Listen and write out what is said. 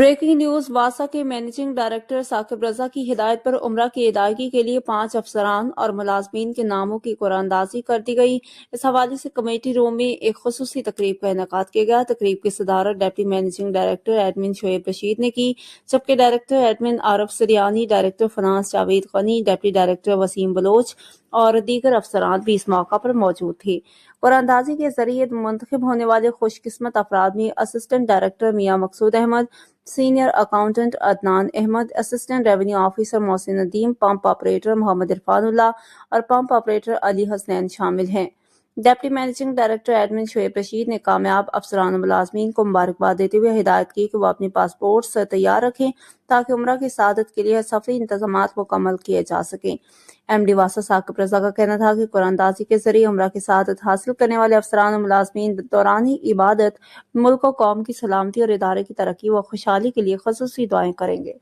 Breaking news वासा के managing director Saqib रजा की हिदायत पर उम्रा की अदायगी के लिए 5 अफसरान और मुलाजमीन के नामों की कुरानदाजी कर दी गई। इस हवाले से कमेटी रूम में एक खुसूसी तकरीब का इनेकाद किया गया। तकरीब की सदारत deputy managing director admin Shoaib Rashid ने की, जबकि director admin Arif Sariyani, director finance Javed Ghani, deputy director Waseem Baloch और दीगर अफसरान भी इस मौका पर मौजूद थे। कुरानदाजी के जरिए मुंतखब होने वाले खुशकिस्मत अफराद में assistant director Mian Maqsood Ahmad, senior accountant Adnan Ahmad, assistant revenue officer Mohsin Nadeem, pump operator Muhammad Irfanullah और पंप ऑपरेटर अली हसनैन शामिल हैं। Deputy managing director admin Shoaib Rashid ने कामयाब अफसरान मुलाजमीन को मुबारकबाद देते हुए हिदायत की कि वो अपने पासपोर्ट तैयार रखें ताकि उम्रा की सआदत के लिए सफरी इंतजामात मुकम्मल किए जा सकें। एमडी वासा साकिब रजा का कहना था कि कुरानदाजी के जरिए उम्रा की सआदत हासिल करने वाले अफसरान और मुलाजमीन दौरान ही इबादत मुल्क और कौम की सलामती और इदारे की तरक्की व खुशहाली के लिए खसूसी दुआएं करेंगे।